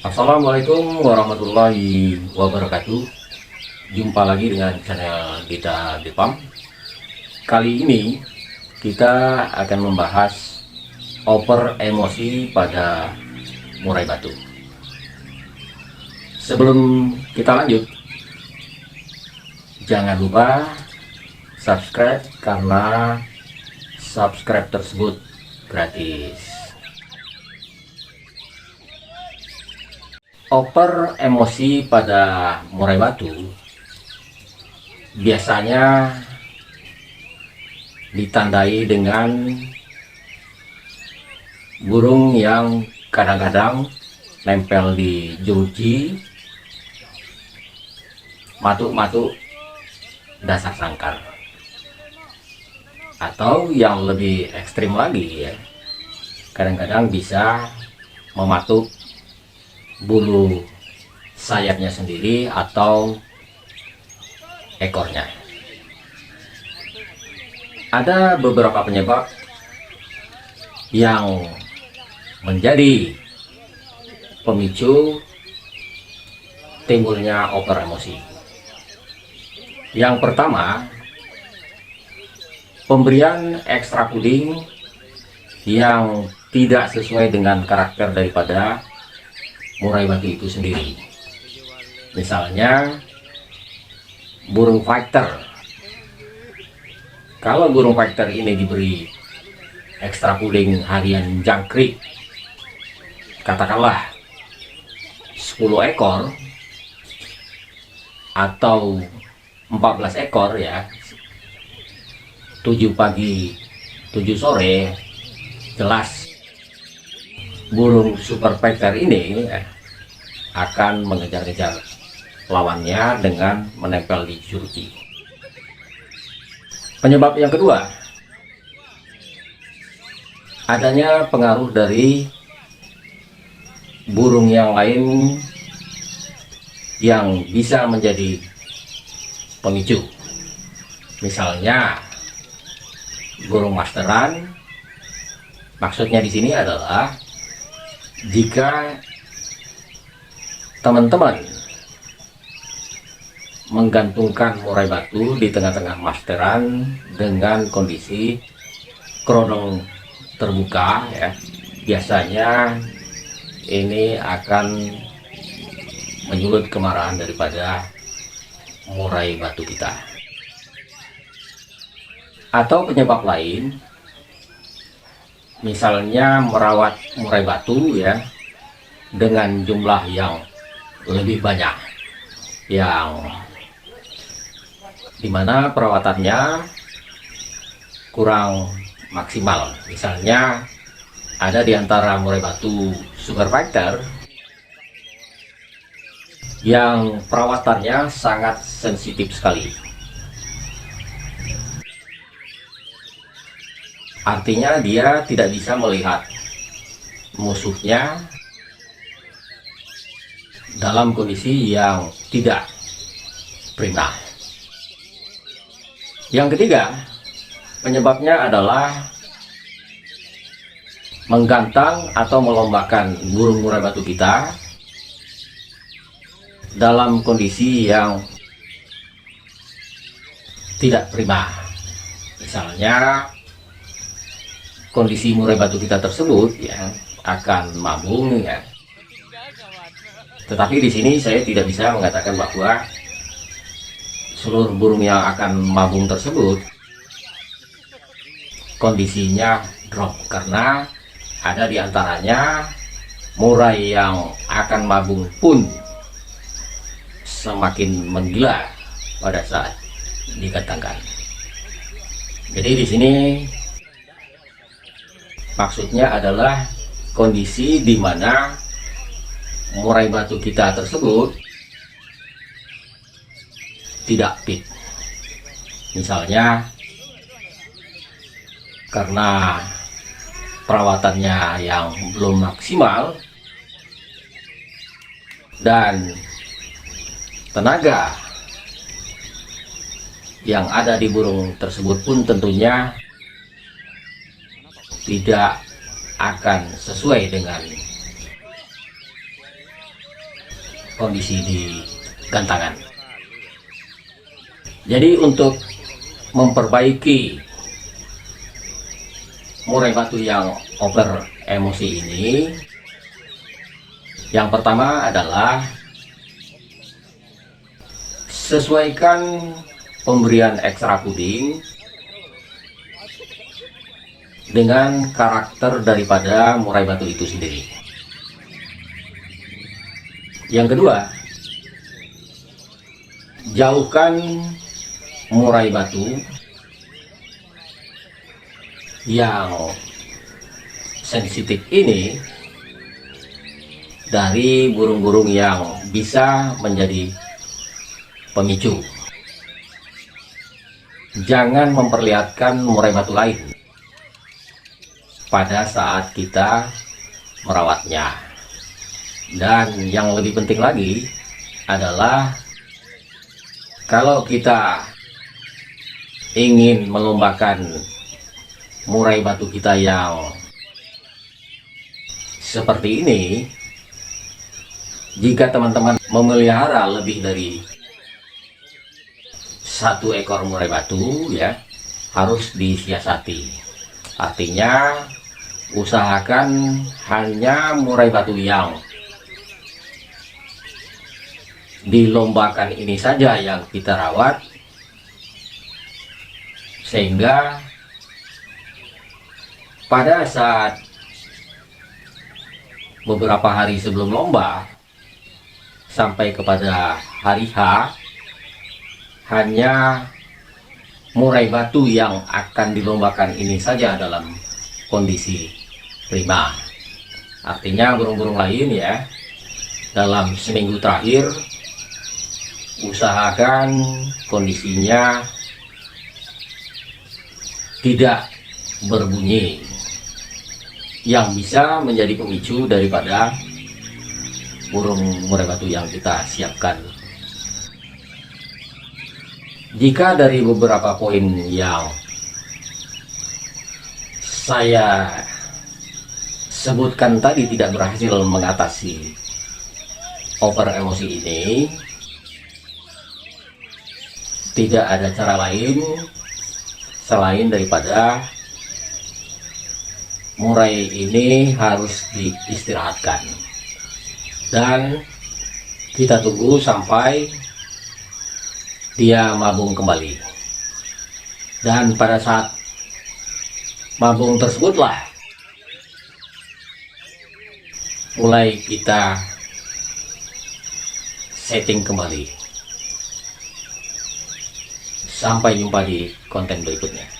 Assalamualaikum warahmatullahi wabarakatuh. Jumpa lagi dengan channel Dita Depam. Kali ini kita akan membahas oper emosi pada murai batu. Sebelum kita lanjut, jangan lupa subscribe karena subscribe tersebut gratis. Oper emosi pada murai batu biasanya ditandai dengan burung yang kadang-kadang nempel di jeruji, matuk-matuk dasar sangkar, atau yang lebih ekstrim lagi ya, kadang-kadang bisa mematuk bulu sayapnya sendiri atau ekornya. Ada beberapa penyebab yang menjadi pemicu timbulnya oper emosi. Yang pertama, pemberian ekstra puding yang tidak sesuai dengan karakter daripada murai batu itu sendiri. Misalnya burung fighter. Kalau burung fighter ini diberi ekstra puding harian jangkrik, katakanlah 10 ekor atau 14 ekor ya, 7 pagi 7 sore, jelas burung super fighter ini akan mengejar-ngejar lawannya dengan menempel di jeruji. Penyebab yang kedua, adanya pengaruh dari burung yang lain yang bisa menjadi pemicu. Misalnya burung masteran. Maksudnya di sini adalah jika teman-teman menggantungkan murai batu di tengah-tengah masteran dengan kondisi keronong terbuka ya, biasanya ini akan menyulut kemarahan daripada murai batu kita. Atau penyebab lain, misalnya merawat murai batu ya dengan jumlah yang lebih banyak, yang dimana perawatannya kurang maksimal. Misalnya ada di antara murai batu super fighter yang perawatannya sangat sensitif sekali. Artinya dia tidak bisa melihat musuhnya dalam kondisi yang tidak prima. Yang ketiga, penyebabnya adalah menggantang atau melombakan burung murai batu kita dalam kondisi yang tidak prima. Misalnya kondisi murai batu kita tersebut ya akan mabung ya. Tetapi di sini saya tidak bisa mengatakan bahwa seluruh burung yang akan mabung tersebut kondisinya drop, karena ada di antaranya murai yang akan mabung pun semakin menggila pada saat dikatangkan. Jadi di sini maksudnya adalah kondisi di mana murai batu kita tersebut tidak fit. Misalnya karena perawatannya yang belum maksimal dan tenaga yang ada di burung tersebut pun tentunya tidak akan sesuai dengan kondisi di gantangan. Jadi untuk memperbaiki murai batu yang over emosi ini, yang pertama adalah sesuaikan pemberian ekstra puding dengan karakter daripada murai batu itu sendiri. Yang kedua, jauhkan murai batu yang sensitif ini dari burung-burung yang bisa menjadi pemicu. Jangan memperlihatkan murai batu lain pada saat kita merawatnya. Dan yang lebih penting lagi adalah kalau kita ingin melombakan murai batu kita yang seperti ini, jika teman-teman memelihara lebih dari 1 ekor murai batu, ya harus disiasati. Artinya usahakan hanya murai batu yang dilombakan ini saja yang kita rawat, sehingga pada saat beberapa hari sebelum lomba sampai kepada hari H, hanya murai batu yang akan dilombakan ini saja dalam kondisi prima. Artinya burung-burung lain ya, dalam seminggu terakhir usahakan kondisinya tidak berbunyi yang bisa menjadi pemicu daripada burung murai batu yang kita siapkan. Jika dari beberapa poin yang saya sebutkan tadi tidak berhasil mengatasi over emosi ini, tidak ada cara lain selain daripada murai ini harus diistirahatkan, dan kita tunggu sampai dia mabung kembali. Dan pada saat mabung tersebutlah mulai kita setting kembali. Sampai jumpa di konten berikutnya.